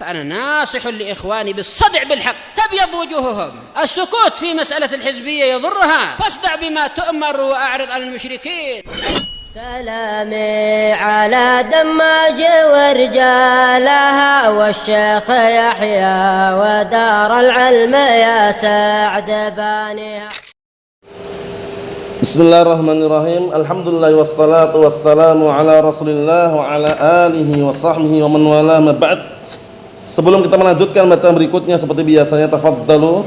فأنا ناصح لإخواني بالصدع بالحق تبيض وجوههم. السكوت في مسألة الحزبية يضرها، فاصدع بما تؤمر وأعرض عن المشركين. سلامي على دماج ورجالها والشيخ يحيى ودار العلم يا سعد بانيها. Bismillahirrahmanirrahim. Alhamdulillah wassalatu wassalamu ala Rasulillah wa ala alihi wa sahbihi wa man wala ma ba'd. Sebelum kita melanjutkan bacaan berikutnya seperti biasanya, tafadhalu.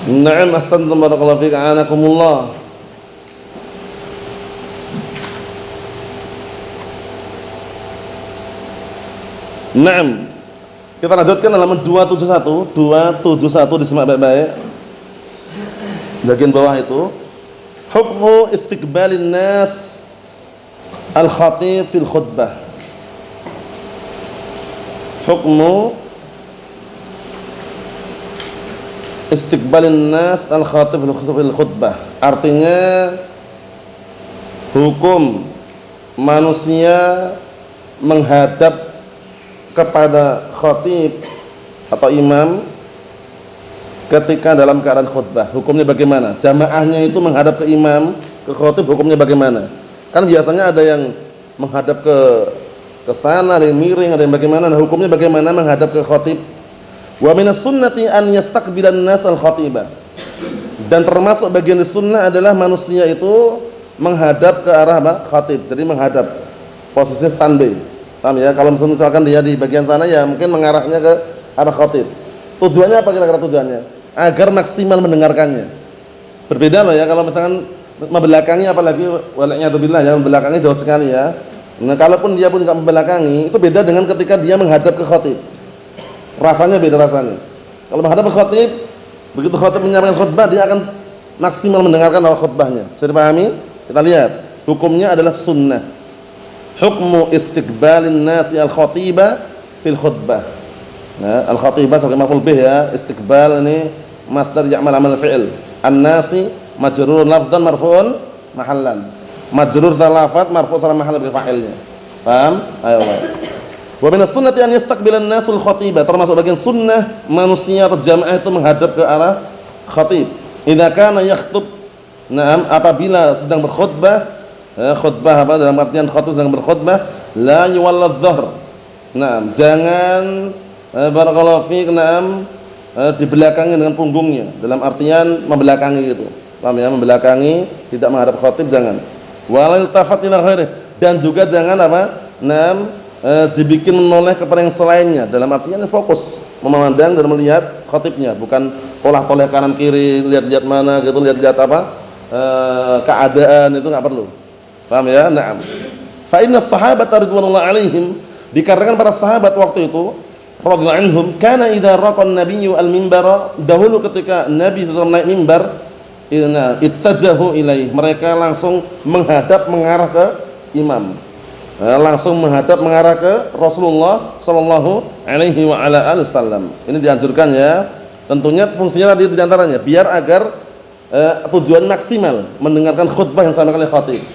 Na'am, ahsantum barakallahu fiik, a'anakumullah. Na'am. Kita lanjutkan halaman 271 disimak baik-baik. Bagian bawah itu, hukmu istiqbalin nas al-khatib fil khutbah. Hukmu istiqbalin nas al-khatib fil khutbah, artinya hukum manusia menghadap kepada khatib atau imam ketika dalam keadaan khutbah. Hukumnya bagaimana? Jamaahnya itu menghadap ke imam, ke khatib, hukumnya bagaimana? Kan biasanya ada yang menghadap ke sana, ada yang miring, ada yang bagaimana. Nah, hukumnya bagaimana menghadap ke khatib? Wa minas sunnati an yastaqbilan nas al-khatiba. Dan termasuk bagian sunnah adalah manusia itu menghadap ke arah apa? Khatib. Jadi menghadap, posisi standby. Paham ya? Kalau misalkan dia di bagian sana, ya mungkin mengarahnya ke arah khatib. Tujuannya apa kira-kira tujuannya? Agar maksimal mendengarkannya. Berbeda loh ya kalau misalkan membelakangi, apalagi wala'iyadzubillah ya, membelakangi jauh sekali ya. Nah, kalaupun dia pun enggak membelakangi, itu beda dengan ketika dia menghadap ke khatib. Rasanya beda rasanya. Kalau menghadap ke khatib, begitu khatib menyampaikan khutbah, dia akan maksimal mendengarkan khutbahnya. Bisa dipahami? Kita lihat. Hukumnya adalah sunnah. Hukmu istiqbalin nasi al-khatiba fil khutbah. Nah, al-khatibah sebagai maf'ul bih ya. Istiqbal ini masdar ya'mal amal fi'il. An-nasi majrur lafdhan marfu'un mahallan. Majrur salafat marfu' salam mahall bil fa'ilnya. Paham? Ayo. Wa minas sunnati an yastaqbilan nasul khatibah, termasuk bagian sunnah manusia atau jamaah itu menghadap ke arah khatib. Idza kana yakhthub, na'am, apabila sedang berkhutbah, khutbah apa dalam artian khatib sedang berkhutbah, la yuwallad dhahr. Na'am, jangan barakallahu fiik, na'am, dibelakangi dengan punggungnya, dalam artian membelakangi gitu. Paham ya? Membelakangi, tidak menghadap khatib, jangan. Wa la iltafat ila ghairihi, dan juga jangan apa? Na'am, dibikin menoleh kepada yang selainnya, dalam artian fokus memandang dan melihat khatibnya, bukan polah-poleh kanan kiri, lihat-lihat mana gitu, lihat-lihat apa keadaan, itu enggak perlu. Paham ya? Na'am. Fa inna sahabata ridwanullahi alaihim, dikarenakan para sahabat waktu itu radhiyallahu anhum, kana idza raqa an-nabiyyu al-minbara, dahulu ketika Nabi SAW naik mimbar, ittajahu ilaih, mereka langsung menghadap, mengarah ke imam. Langsung mengarah ke Rasulullah sallallahu alaihi wa ala alihi wasallam. Ini dianjurkan ya. Tentunya fungsinya tadi di antaranya biar agar tujuan maksimal mendengarkan khutbah yang disampaikan oleh khatib.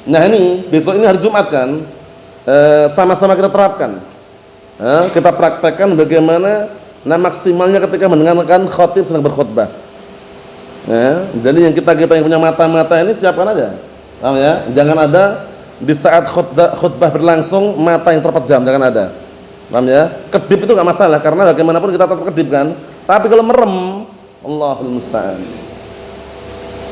Nah, ini besok ini hari Jumat kan. Sama-sama kita terapkan. Kita praktekkan bagaimana maksimalnya ketika mendengarkan khatib sedang berkhutbah. Jadi yang kita yang punya mata-mata ini siapkan aja. Paham ya? Jangan ada di saat khutbah berlangsung mata yang terpejam, jangan ada. Paham ya? Kedip itu enggak masalah karena bagaimanapun kita tetap kedip kan. Tapi kalau merem, Allahul musta'an.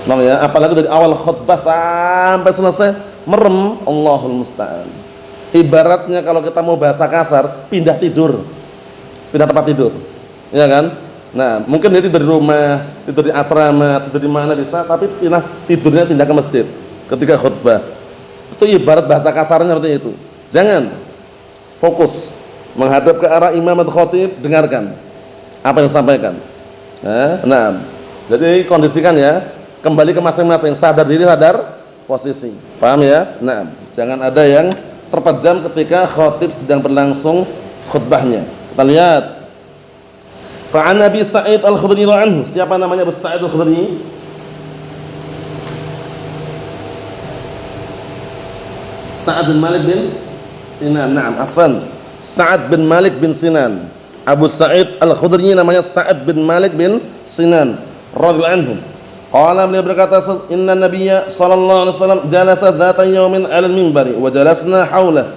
Paham ya? Apalagi dari awal khutbah sampai selesai merem, Allahul musta'an. Ibaratnya kalau kita mau bahasa kasar, pindah tidur. Pindah tempat tidur. Ya kan? Nah, mungkin dia tidur di rumah, tidur di asrama, tidur di mana bisa, tapi tidurnya pindah ke masjid ketika khutbah. Itu ibarat bahasa kasarnya seperti itu. Jangan fokus menghadap ke arah imam atau khatib, dengarkan apa yang disampaikan. Nah, jadi kondisikan ya, kembali ke masing-masing, sadar diri, sadar posisi. Paham ya? Nah. Jangan ada yang terpejam ketika khatib sedang berlangsung khutbahnya. Kita lihat. Fa'an Abi Sa'id Al-Khudri radhiyallahu anhu. Siapa namanya Abu Sa'id Al-Khudri? Sa'ad bin Malik bin Sinan. Naam, ahsan. Sa'ad bin Malik bin Sinan. Abu Sa'id Al-Khudri namanya Sa'ad bin Malik bin Sinan radhiyallahu anhu. Qala, beliau berkata, inna nabiyya sallallahu alaihi wasallam jalasa dzata yaumin 'alal minbari wa jalasna haulah.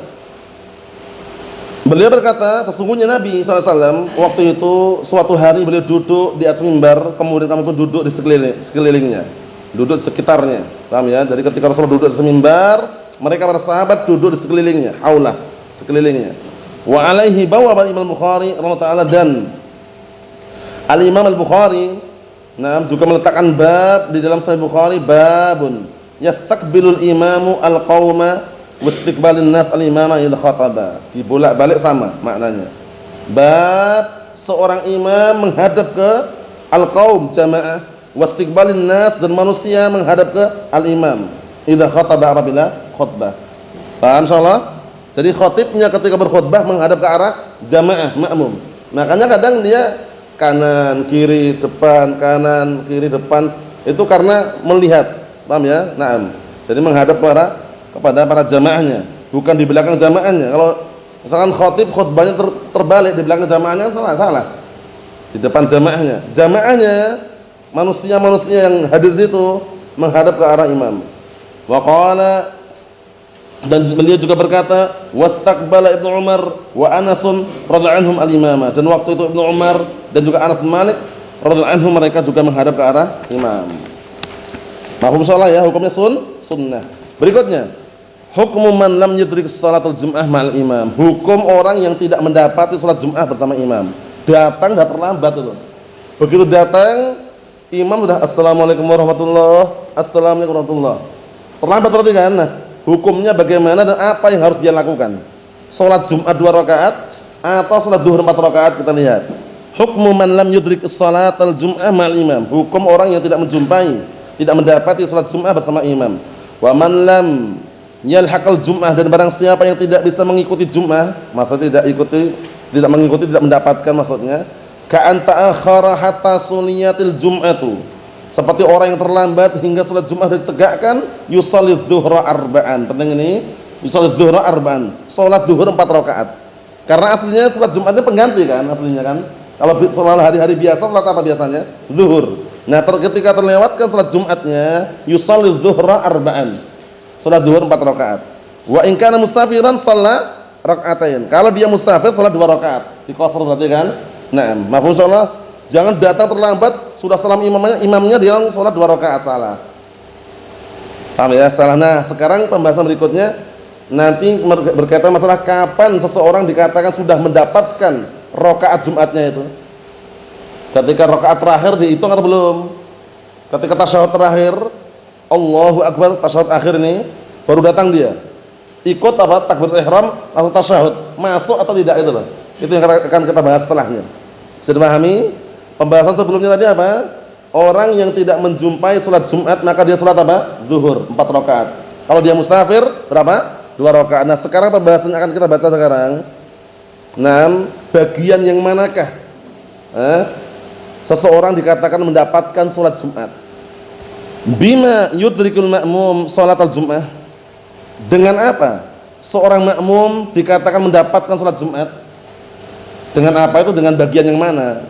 Beliau berkata, sesungguhnya Nabi sallallahu alaihi wasallam waktu itu suatu hari beliau duduk di atas mimbar, kemudian kami pun duduk di sekelilingnya, duduk di sekitarnya. Paham ya? Jadi ketika Rasulullah duduk di atas mimbar, mereka para sahabat duduk di sekelilingnya, haulah, sekelilingnya. Wa alaihi bawaba Imam Bukhari rahimahullah taala, dan Al-Imam Al-Bukhari juga meletakkan bab di dalam Sahih Bukhari, babun yastaqbilul imamu al-qauma wastiqbalun nas al-imama idza khataba. Dibolak-balik sama maknanya. Bab seorang imam menghadap ke al-qaum jamaah, wastiqbalun nas, dan manusia menghadap ke al-imam idza khataba, apabila khutbah. Paham insyaallah? Jadi khatibnya ketika berkhutbah menghadap ke arah jamaah makmum. Makanya kadang dia kanan, kiri, depan, kanan, kiri, depan, itu karena melihat. Paham ya? Naam. Jadi menghadap kepada para jamaahnya, bukan di belakang jamaahnya. Kalau misalkan khatib khutbahnya terbalik, di belakang jamaahnya kan salah. Di depan jamaahnya. Jamaahnya manusia-manusia yang hadir itu menghadap ke arah imam. Wa qala, dan beliau juga berkata, wastaqbala Ibnu Umar wa Anasun radhiyallahu anhum al-imama, dan waktu itu Ibnu Umar dan juga Anas bin Malik radhiyallahu anhum mereka juga menghadap ke arah imam. Mahfum salah ya, hukumnya sunnah. Berikutnya, hukmu man lam yudrik shalatul jum'ah ma'al imam. Hukum orang yang tidak mendapati salat Jumat bersama imam. Datang dah terlambat itu. Begitu datang, imam sudah assalamualaikum warahmatullahi, assalamualaikum warahmatullahi. Terlambat berarti kan? Nah, hukumnya bagaimana dan apa yang harus dia lakukan? Salat Jumat 2 rakaat atau salat zuhur 4 rakaat? Kita lihat. Hukmu man lam yudrik shalatal jum'ah ma'al imam. Hukum orang yang tidak menjumpai, tidak mendapati salat Jumat bersama imam. Wa man lam yalhaqal jum'ah, dan barang siapa yang tidak bisa mengikuti Jumat, maksudnya tidak mengikuti, tidak mendapatkan maksudnya, ka'an ta'akhara hatta suliyatil jum'atu, seperti orang yang terlambat hingga salat Jumat ditegakkan, yusalli dzuhra arba'an. Penting ini, yusalli dzuhra arba'an, salat zuhur 4 rakaat. Karena aslinya salat Jumatnya pengganti kan, aslinya kan. Kalau salat hari-hari biasa, salat apa biasanya? Zuhur. Nah, ketika terlewatkan salat Jumatnya, yusalli dzuhra arba'an, salat zuhur 4 rakaat. Wa in kana musafiran shalla rakaatain. Kalau dia musafir salat 2 rakaat. Diqasar berarti kan? Nah, mafhum insyaallah. Jangan datang terlambat, sudah salam imamnya dia salat 2 rakaat, salah. Paham ya? Salah. Nah, sekarang pembahasan berikutnya nanti berkaitan masalah kapan seseorang dikatakan sudah mendapatkan rakaat Jumatnya itu. Ketika rakaat terakhir dihitung atau belum? Ketika tasyahud terakhir, Allahu Akbar, tasyahud akhir ini baru datang dia. Ikut apa? Takbiratul ihram atau tasyahud, masuk atau tidak, itu loh. Itu yang akan kita bahas setelahnya. Bisa dipahami? Pembahasan sebelumnya tadi apa? Orang yang tidak menjumpai salat Jumat maka dia salat apa? Zuhur 4 rakaat. Kalau dia musafir berapa? 2 rakaat. Nah, sekarang pembahasan yang akan kita baca sekarang. 6. Bagian yang manakah seseorang dikatakan mendapatkan salat Jumat? Bima yudrikul ma'mum salatal Jum'ah. Dengan apa seorang makmum dikatakan mendapatkan salat Jumat? Dengan apa itu? Dengan bagian yang mana?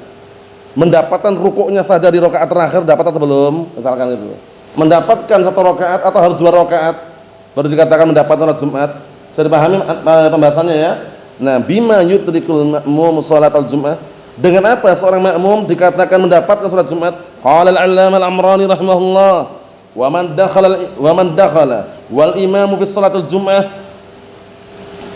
Mendapatkan rukuknya saja di rakaat terakhir dapat atau belum? Misalkan itu. Mendapatkan 1 rakaat atau harus 2 rakaat baru dikatakan mendapatkan salat Jumat? Bisa dipahami pembahasannya ya? Nah, bima yudrikul ma'mum salatal Jum'ah. Dengan apa seorang makmum dikatakan mendapatkan salat Jumat? Qala al-'allamah al-Amrani rahimahullah, wa man dakhala wal imamu fi salatil Jum'ah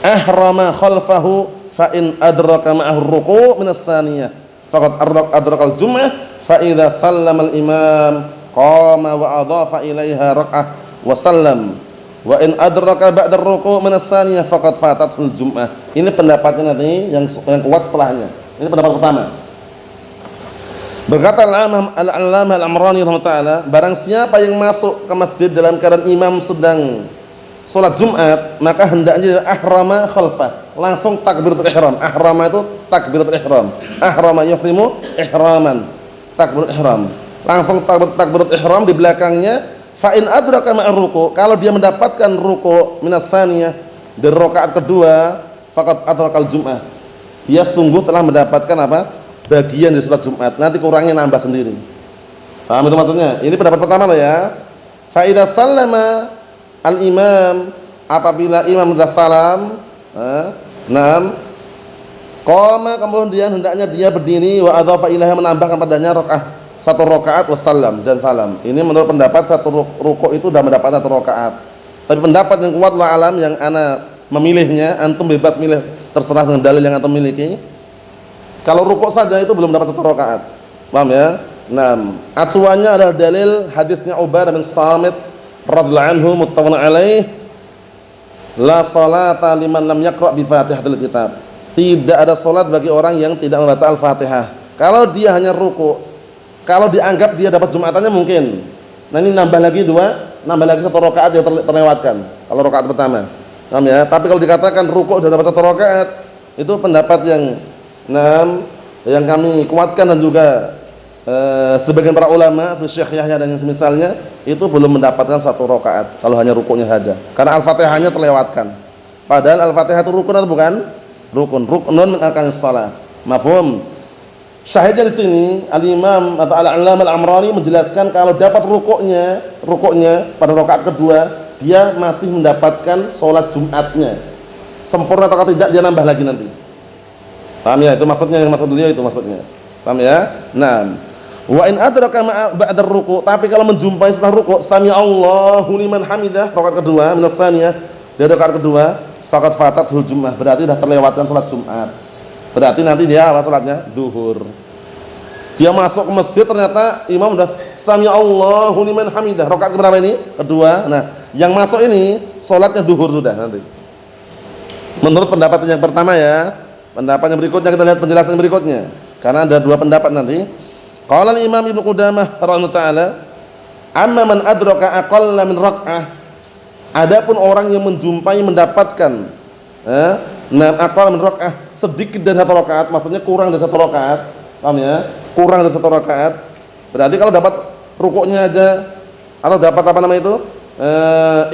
ahrama khalfahu fa in adraka ma'ahu ruku' min as-saniyah faqad adrakal Jum'ah, fa idza sallama al-imam qama wa adhafa ilaiha rak'ah wa sallam, wa in adraka ba'da ar-ruku' min as-saniyah faqad fatatul Jum'ah. Ini pendapatnya nanti yang kuat setelahnya. Ini pendapat pertama. Berkata Al-'Allamah Al-Amrani rahimahullah taala, barang siapa yang masuk ke masjid dalam keadaan imam sedang salat Jumat, maka hendaknya ahrama khalfah, langsung takbiratul ihram. Ahrama itu takbiratul ihram. Ahrama yuhrimu ihraman. Takbiratul ihram. Langsung takbiratul ihram di belakangnya. Fa in adraka ma'ar ruku', kalau dia mendapatkan ruku' minas tsaniyah dari rakaat kedua, faqad adrakal Jum'ah. Dia sungguh telah mendapatkan apa? Bagian dari salat Jumat. Nanti kurangnya nambah sendiri. Paham itu maksudnya? Ini pendapat pertama loh ya. Fa idza sallama al-imam, apabila imam sudah salam, qama, kemudian hendaknya dia berdiri, wa adhafa ilaiha, menambahkan padanya satu rakaat wassalam, dan salam. Ini menurut pendapat satu rukuk itu sudah mendapat satu rakaat. Tapi pendapat yang kuat wa alam yang ana memilihnya, antum bebas milih terserah dengan dalil yang antum miliki. Kalau rukuk saja itu belum dapat satu rakaat. Paham ya? Acuannya adalah dalil hadisnya Ubadah bin Samit radhiyallahu anhu muttafaqun alaih, la salata liman lam yaqra bi Fatihatil kitab. Tidak ada salat bagi orang yang tidak membaca Al-Fatihah. Kalau dia hanya ruku', kalau dianggap dia dapat Jumatannya mungkin. Nah ini nambah lagi satu rakaat yang terlewatkan kalau rakaat pertama. Paham ya? Tapi kalau dikatakan ruku' sudah dapat satu rakaat, itu pendapat yang kami kuatkan, dan juga sebagian para ulama seperti Syekh Yahya dan yang semisalnya itu belum mendapatkan satu rakaat kalau hanya rukuknya saja, karena Al-Fatihahnya terlewatkan. Padahal Al-Fatihah itu rukun atau bukan? Rukun min arkanis shalah. Mafhum? Syahidnya di sini Al-Imam atau Al-Allamah Al-Amrani menjelaskan kalau dapat rukuknya pada rakaat kedua, dia masih mendapatkan sholat Jumatnya. Sempurna atau tidak dia nambah lagi nanti. Paham ya? Itu maksudnya, yang maksud beliau itu maksudnya. Paham ya? Wa in adraka ba'da ruku', tapi kalau menjumpai setelah ruku', sami Allahu liman hamidah, rakaat kedua minas tsaniyah, dari rakaat kedua, faqad fatatul Jum'ah, berarti sudah terlewatkan salat Jumat. Berarti nanti dia apa salatnya? Duhur. Dia masuk ke masjid, ternyata imam sudah sami Allahu liman hamidah, rakaat keberapa ini? Kedua. Nah, yang masuk ini salatnya duhur sudah nanti. Menurut pendapat yang pertama ya. Pendapat yang berikutnya kita lihat penjelasan berikutnya. Karena ada dua pendapat nanti. Qala al-Imam Ibnu Qudamah rahimahullah taala, amma man adraka aqalla min rak'ah. Adapun orang yang mendapatkan aqalla min rak'ah, sedikit dari satu rakaat, maksudnya kurang dari satu rakaat. Paham ya? Kurang dari satu rakaat. Berarti kalau dapat rukuknya aja atau dapat apa namanya itu?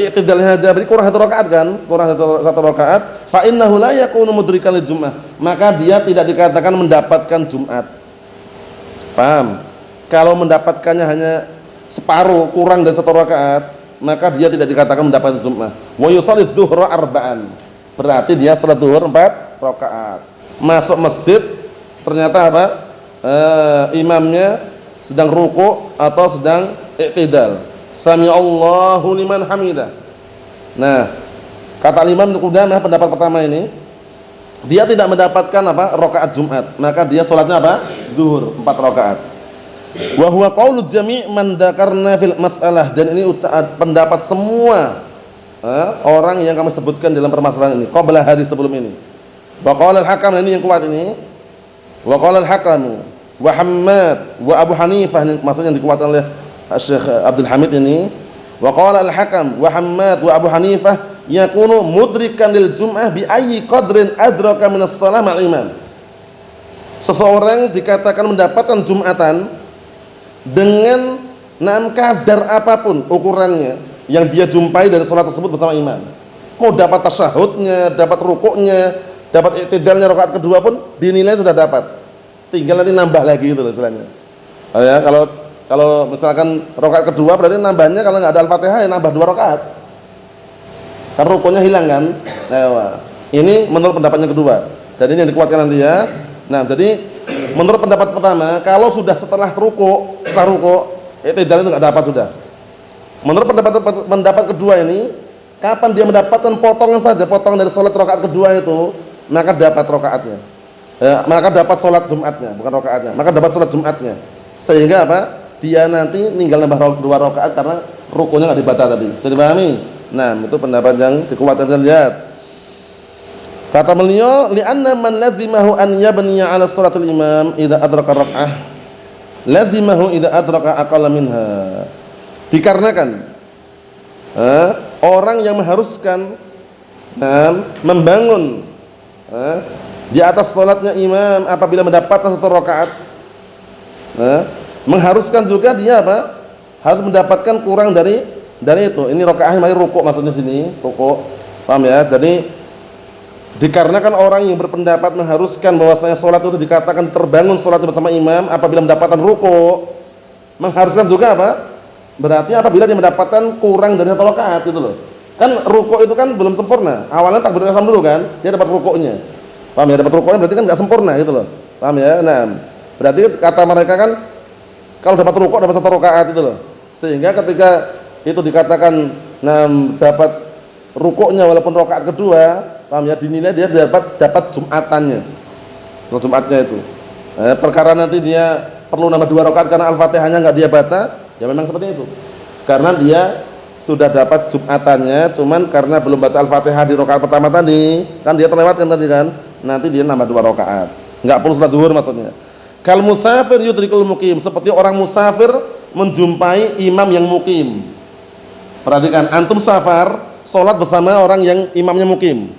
I'tidalnya aja, berarti kurang satu rakaat kan? Kurang satu rakaat, fa innahu la yakunu mudrikan lil Jum'ah. Maka dia tidak dikatakan mendapatkan Jumat. Paham? Kalau mendapatkannya hanya separuh, kurang dari satu rakaat, maka dia tidak dikatakan mendapatkan Jumat. Wa yusalli dhuhra arba'an. Berarti dia salat zuhur 4 rakaat. Masuk masjid ternyata apa? Imamnya sedang ruku' atau sedang i'tidal. Sami Allahu liman hamidah. Nah, kata Imam Ibnu Qudamah pendapat pertama ini, dia tidak mendapatkan apa? Rakaat Jumat, maka dia salatnya apa? Zuhur 4 rakaat. Wa huwa qaulu jami' man dzakarna fil mas'alah, dan ini pendapat semua orang yang kami sebutkan dalam permasalahan ini qabla hadis sebelum ini. Wa qala al-Hakam, ini yang kuat ini. Wa qala al-Hakam wa Hammad wa Abu Hanifah, ini maksudnya yang dikuatkan oleh Syekh Abdul Hamid ini. Wa qala al-Hakam wa Hammad wa Abu Hanifah yakunu mudrikan lil Jum'ah bi ayyi qadrin adraka min as-shalah ma'al imam. Seseorang dikatakan mendapatkan Jumatan dengan kadar apapun ukurannya yang dia jumpai dari salat tersebut bersama imam. Mau dapat tasyahudnya, dapat rukuknya, dapat i'tidalnya rakaat kedua pun dinilai sudah dapat. Tinggal nanti nambah lagi gitu loh istilahnya. Ya, kalau misalkan rakaat kedua berarti nambahnya kalau enggak ada Al-Fatihah ya nambah 2 rakaat. Karena rukunya hilang kan. Nah, ini menurut pendapat yang kedua. Dan ini yang dikuatkan nanti ya. Nah, jadi menurut pendapat pertama, kalau sudah setelah ruku, i'tidal itu enggak dapat sudah. Menurut pendapat kedua ini, kapan dia mendapatkan potongan saja, potongan dari salat rakaat kedua itu, maka dapat rakaatnya. Ya, maka dapat salat Jumatnya, bukan rakaatnya. Maka dapat salat Jumatnya. Sehingga apa? Dia nanti tinggal nambah 2 rakaat karena rukunya enggak dibaca tadi. Jadi pahami? Nah, itu pendapat yang dikuatkan. Lihat. Kata beliau, li'anna man lazimahu an yabniya 'ala salatil imam idza adraka rak'ah. Lazimahu idza adraka aqalla minha. Dikarenakan orang yang mengharuskan membangun di atas salatnya imam apabila mendapatkan satu rakaat, mengharuskan juga dia apa? Harus mendapatkan kurang dari itu. Ini rakaat yang rukuk maksudnya sini, rukuk. Paham ya? Jadi dikarenakan orang yang berpendapat mengharuskan bahwasanya salat itu dikatakan terbangun salat bersama imam apabila mendapatkan rukuk, mengharuskan juga apa? Berarti apabila dia mendapatkan kurang dari satu rakaat gitu loh. Kan rukuk itu kan belum sempurna. Awalnya takbiratul ihram dulu kan, dia dapat rukuknya. Paham ya? Dapat rukuknya berarti kan enggak sempurna gitu loh. Paham ya? Nah, berarti kata mereka kan kalau dapat rukuk dapat satu rakaat itu loh. Sehingga ketika itu dikatakan dapat rukuknya walaupun rakaat kedua, paham ya, dinilai dia dapat jumatannya. Jumatnya itu. Perkara nanti dia perlu nambah 2 rakaat karena Al-Fatihahnya enggak dia baca, ya memang seperti itu. Karena dia sudah dapat jumatannya, cuman karena belum baca Al-Fatihah di rakaat pertama tadi, kan dia terlewatkan tadi kan. Nanti dia nambah 2 rakaat. Enggak perlu salat zuhur maksudnya. Kal musafir yudrikul muqim, seperti orang musafir menjumpai imam yang mukim. Perhatikan, antum safar, salat bersama orang yang imamnya mukim.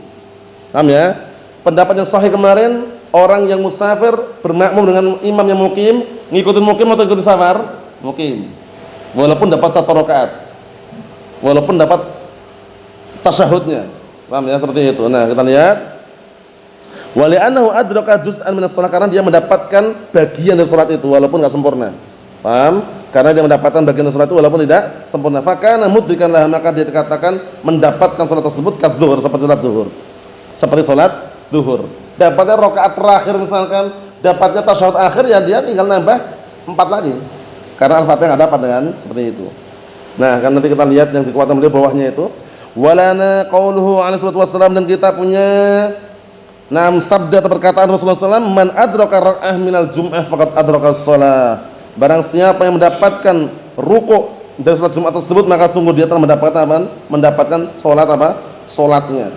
Paham ya? Pendapat yang sahih kemarin, orang yang musafir bermakmum dengan imam yang mukim, ngikutin mukim atau ikutin safar? Mukim. Walaupun dapat 1 rakaat. Walaupun dapat tasyahudnya. Paham ya? Seperti itu. Nah, kita lihat. Wa li'annahu adraka juz'an min as-shalah, karena dia mendapatkan bagian dari salat itu walaupun enggak sempurna. Paham? Karena dia mendapatkan bagian dari salat itu walaupun tidak sempurna. Fakana mudrikan lah, maka dia dikatakan mendapatkan salat tersebut kadzuhur, seperti salat zuhur. Seperti salat zuhur. Dapatnya rakaat terakhir misalkan, dapatnya tasyahud akhir, ya dia tinggal nambah 4 lagi. Karena Al-Fatihah enggak dapat dengan seperti itu. Nah, kan nanti kita lihat yang dikuatkan beliau bawahnya itu. Walana qauluhu alaihi wasallam, dan kita punya sabda atau perkataan Rasulullah SAW, man adraka rak'ah minal jum'ah faqad adraka shalah. Barang siapa yang mendapatkan rukuk dari salat Jumat tersebut, maka sungguh dia telah mendapatkan apa? Mendapatkan salat apa? Salatnya.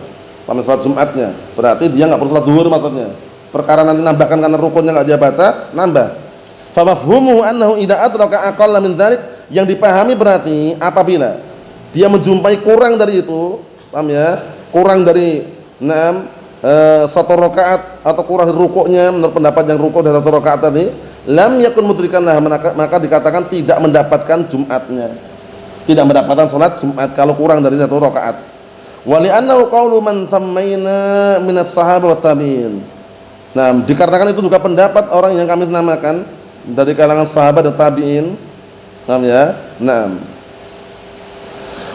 Pada salat Jumatnya. Berarti dia enggak perlu salat zuhur maksudnya. Perkara nanti nambahkan karena rukunnya enggak dia baca, nambah. Fa mafhumuhu annahu idza adraka aqalla min dzalik, yang dipahami berarti apabila dia menjumpai kurang dari itu, paham ya? Kurang dari 1 rakaat atau kurang rukuknya, menurut pendapat yang rukuk dari 1 rakaat tadi, lam yakun mudrikanlah, maka dikatakan tidak mendapatkan Jumatnya, tidak mendapatkan salat Jumat kalau kurang dari 1 rakaat. Wa li'annahu qaulu man sammayna minas sahabah wat tabi'in. Nah, dikarenakan itu juga pendapat orang yang kami namakan dari kalangan sahabat dan tabi'in. Paham ya? Naam.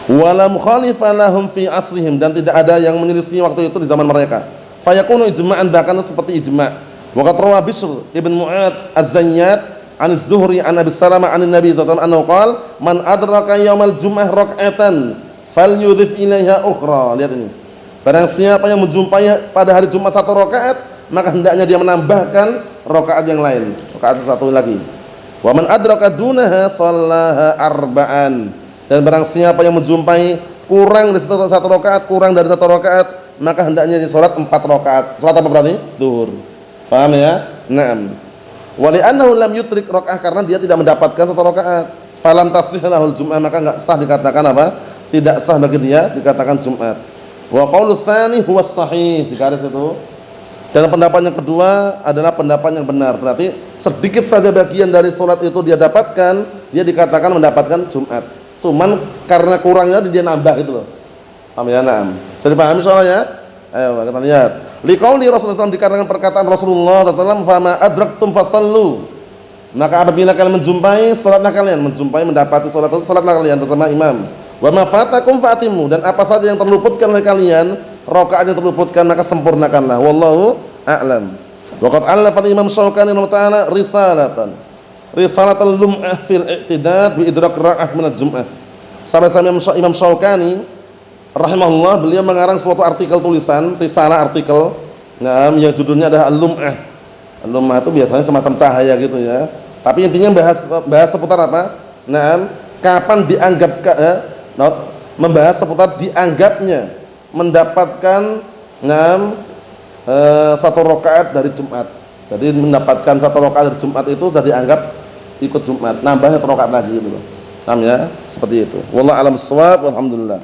Wala mukhalifan lahum fi asrihim, dan tidak ada yang menyelisih waktu itu di zaman mereka. Fayakunu ijma'an, bahkan seperti ijma'. Wa qad rawa Bishr ibn Mu'ad Az-Zayyat an Az-Zuhri an Abi Salamah an Nabi sallallahu alaihi wasallam annahu qala man adraka yaumal jum'ah rak'atan falyudhif ilaiha ukhra. Lihat ini. Barang siapa yang menjumpai pada hari Jumat 1 rakaat, maka hendaknya dia menambahkan rakaat yang lain, rakaat 1 lagi. Wa man adraka dunaha shallaha arba'an. Dan barang siapa yang menjumpai kurang dari 1 rakaat, kurang dari 1 rakaat, maka hendaknya dia salat 4 rakaat. Salat apa berarti? Zuhur. Paham ya? Naam. Wa li'annahu lam yutrik rakaah, karena dia tidak mendapatkan 1 rakaat. Falam tasih lahul jum'ah, maka enggak sah dikatakan apa? Tidak sah bagi dia dikatakan Jumat. Wa qaulus tsani huwas sahih, di garis itu. Dan pendapat yang kedua adalah pendapat yang benar. Berarti sedikit saja bagian dari salat itu dia dapatkan, dia dikatakan mendapatkan Jumat. Cuman karena kurangnya dia nambah gitu loh. Paham ya? Naam. Bisa dipahami soalnya? Ayo kita lihat. Liqauli Rasulullah SAW, dikarenakan perkataan Rasulullah SAW, fama adraktum fasallu. Maka apabila kalian menjumpai, salatlah kalian, menjumpai mendapati salat itu, salatlah kalian bersama imam. Wa ma fatakum fatimu, dan apa saja yang terluputkan oleh kalian, rakaat yang terluputkan, maka sempurnakanlah. Wallahu a'lam. Wa qad allafa Imam Syaukani ta'ala risalatan. Risalatul lum'ah fil i'tidad bi idrak ra'ah min al-jum'ah. Sampai-sampai Imam Syaukani rahimahullah, beliau mengarang suatu artikel tulisan, risalah artikel, yang judulnya adalah al-lum'ah. Al-lum'ah itu biasanya semacam cahaya gitu ya. Tapi intinya bahas seputar apa? Kapan dianggap membahas seputar dianggapnya mendapatkan 1 rakaat dari Jumat. Jadi mendapatkan 1 rakaat dari Jumat itu sudah dianggap ikut Jumat, nambah 1 rakaat lagi gitu loh. Paham ya? Seperti itu. Wallahu a'lam bissawab, walhamdulillah.